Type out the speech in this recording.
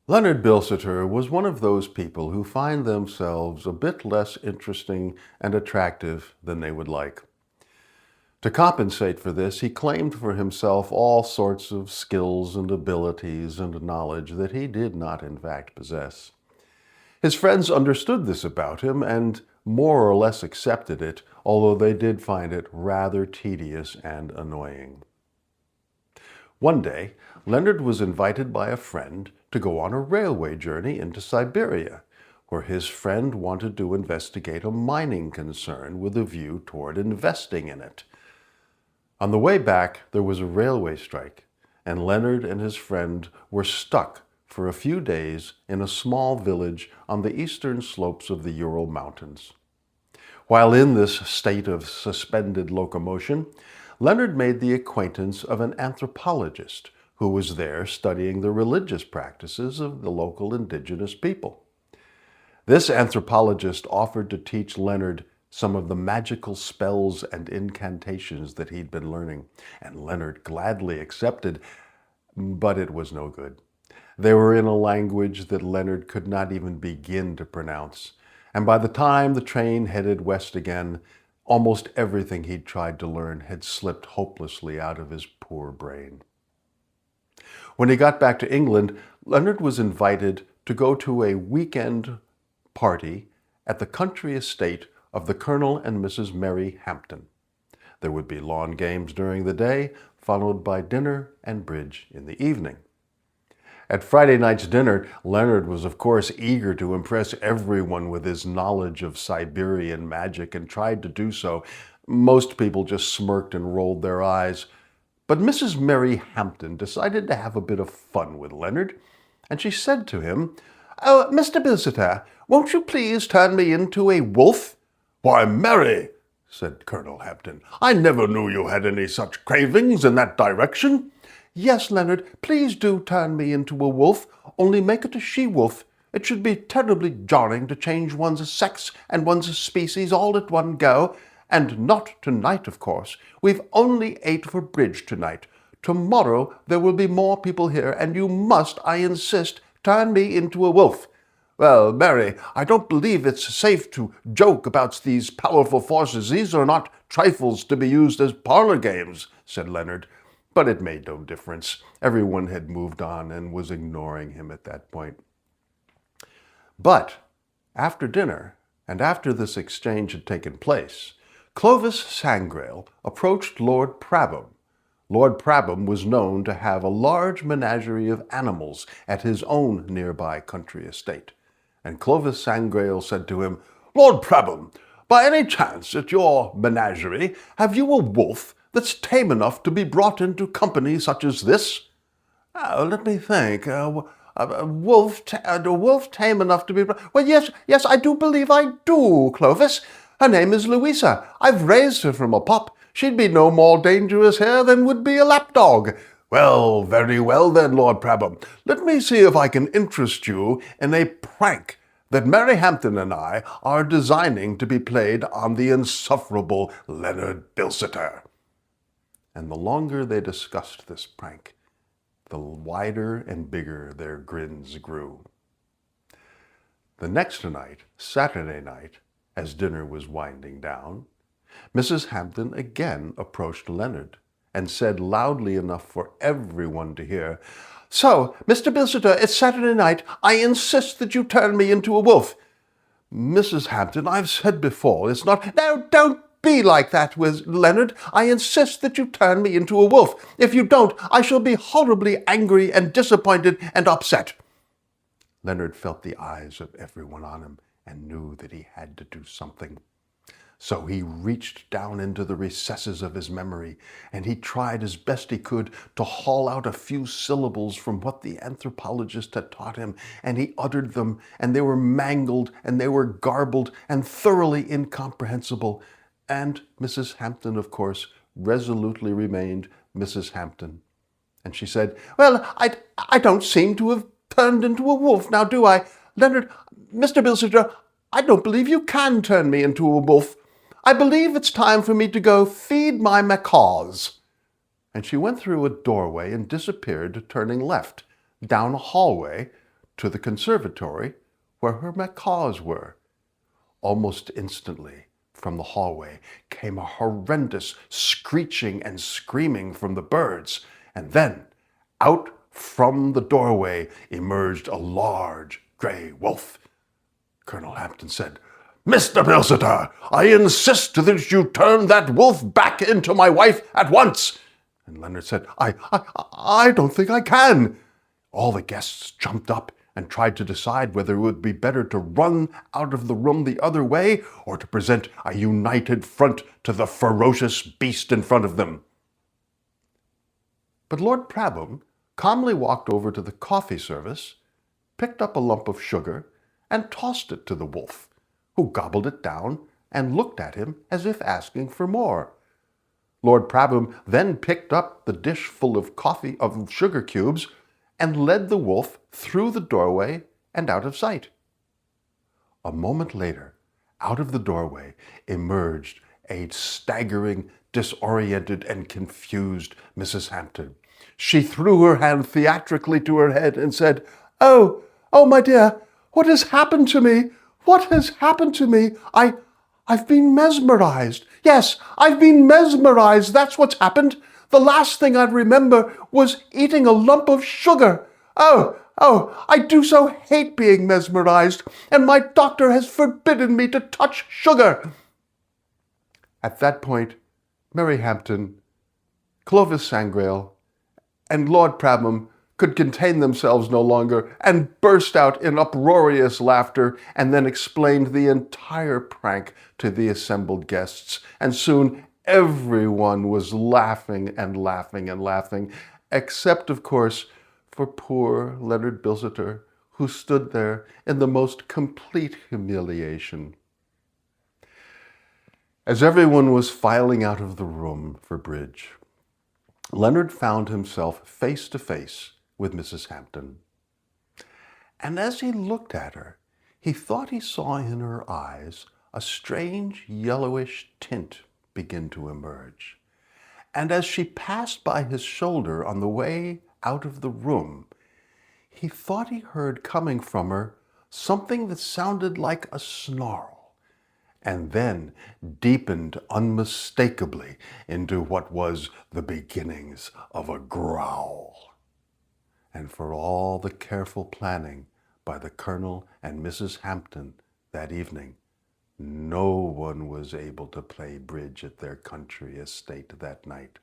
Leonard Bilsiter was one of those people who find themselves a bit less interesting and attractive than they would like. To compensate for this, he claimed for himself all sorts of skills and abilities and knowledge that he did not in fact possess. His friends understood this about him and more or less accepted it, although they did find it rather tedious and annoying. One day, Leonard was invited by a friend to go on a railway journey into Siberia, where his friend wanted to investigate a mining concern with a view toward investing in it. On the way back, there was a railway strike, and Leonard and his friend were stuck for a few days in a small village on the eastern slopes of the Ural Mountains. While in this state of suspended locomotion, Leonard made the acquaintance of an anthropologist who was there studying the religious practices of the local indigenous people. This anthropologist offered to teach Leonard some of the magical spells and incantations that he'd been learning, and Leonard gladly accepted, but it was no good. They were in a language that Leonard could not even begin to pronounce, and by the time the train headed west again, almost everything he'd tried to learn had slipped hopelessly out of his poor brain. When he got back to England, Leonard was invited to go to a weekend party at the country estate of the Colonel and Mrs. Mary Hampton. There would be lawn games during the day, followed by dinner and bridge in the evening. At Friday night's dinner, Leonard was of course eager to impress everyone with his knowledge of Siberian magic and tried to do so. Most people just smirked and rolled their eyes. But Mrs. Mary Hampton decided to have a bit of fun with Leonard, and she said to him, "Oh, Mr. Bilsiter, won't you please turn me into a wolf?" "Why, Mary," said Colonel Hampton, "I never knew you had any such cravings in that direction." "Yes, Leonard, please do turn me into a wolf, only make it a she-wolf. It should be terribly jarring to change one's sex and one's species all at one go. And not tonight, of course. We've only ate for bridge tonight. Tomorrow there will be more people here, and you must, I insist, turn me into a wolf." "Well, Mary, I don't believe it's safe to joke about these powerful forces. These are not trifles to be used as parlor games," said Leonard. But it made no difference. Everyone had moved on and was ignoring him at that point. But after dinner, and after this exchange had taken place, Clovis Sangrail approached Lord Prabham. Lord Prabham was known to have a large menagerie of animals at his own nearby country estate. And Clovis Sangrail said to him, "Lord Prabham, by any chance at your menagerie have you a wolf that's tame enough to be brought into company such as this?" Let me think. A wolf tame enough to be... Well, yes, I do believe I do, Clovis. Her name is Louisa. I've raised her from a pup. She'd be no more dangerous here than would be a lapdog." "Well, very well then, Lord Prabham. Let me see if I can interest you in a prank that Mary Hampton and I are designing to be played on the insufferable Leonard Bilsiter." And the longer they discussed this prank, the wider and bigger their grins grew. The next night, Saturday night, as dinner was winding down, Mrs. Hampton again approached Leonard and said loudly enough for everyone to hear, "So, Mr. Bilsiter, it's Saturday night. I insist that you turn me into a wolf." "Mrs. Hampton, I've said before, it's not—" "No, don't be like that with Leonard. I insist that you turn me into a wolf. If you don't, I shall be horribly angry and disappointed and upset." Leonard felt the eyes of everyone on him and knew that he had to do something. So he reached down into the recesses of his memory, and he tried as best he could to haul out a few syllables from what the anthropologist had taught him, and he uttered them, and they were mangled, and they were garbled, and thoroughly incomprehensible. And Mrs. Hampton, of course, resolutely remained Mrs. Hampton. And she said, "Well, I don't seem to have turned into a wolf, now do I? Leonard, Mr. Bilsiter, I don't believe you can turn me into a wolf. I believe it's time for me to go feed my macaws." And she went through a doorway and disappeared, turning left, down a hallway, to the conservatory where her macaws were. Almost instantly, from the hallway came a horrendous screeching and screaming from the birds, and then out from the doorway emerged a large gray wolf. Colonel Hampton said, "Mr. Bilsiter, I insist that you turn that wolf back into my wife at once." And Leonard said, I don't think I can." All the guests jumped up and tried to decide whether it would be better to run out of the room the other way or to present a united front to the ferocious beast in front of them. But Lord Prabham calmly walked over to the coffee service, picked up a lump of sugar, and tossed it to the wolf, who gobbled it down and looked at him as if asking for more. Lord Prabham then picked up the dish full of sugar cubes and led the wolf through the doorway and out of sight. A moment later, out of the doorway emerged a staggering, disoriented, and confused Mrs. Hampton. She threw her hand theatrically to her head and said, "Oh, my dear, what has happened to me? What has happened to me? I've been mesmerized. Yes, I've been mesmerized. That's what's happened. The last thing I remember was eating a lump of sugar. Oh, I do so hate being mesmerized, and my doctor has forbidden me to touch sugar." At that point, Mary Hampton, Clovis Sangrail, and Lord Prabham could contain themselves no longer and burst out in uproarious laughter, and then explained the entire prank to the assembled guests. And soon everyone was laughing and laughing and laughing, except, of course, for poor Leonard Bilsiter, who stood there in the most complete humiliation. As everyone was filing out of the room for bridge, Leonard found himself face to face with Mrs. Hampton. And as he looked at her, he thought he saw in her eyes a strange yellowish tint begin to emerge. And as she passed by his shoulder on the way out of the room, he thought he heard coming from her something that sounded like a snarl, and then deepened unmistakably into what was the beginnings of a growl. And for all the careful planning by the Colonel and Mrs. Hampton that evening, no one was able to play bridge at their country estate that night.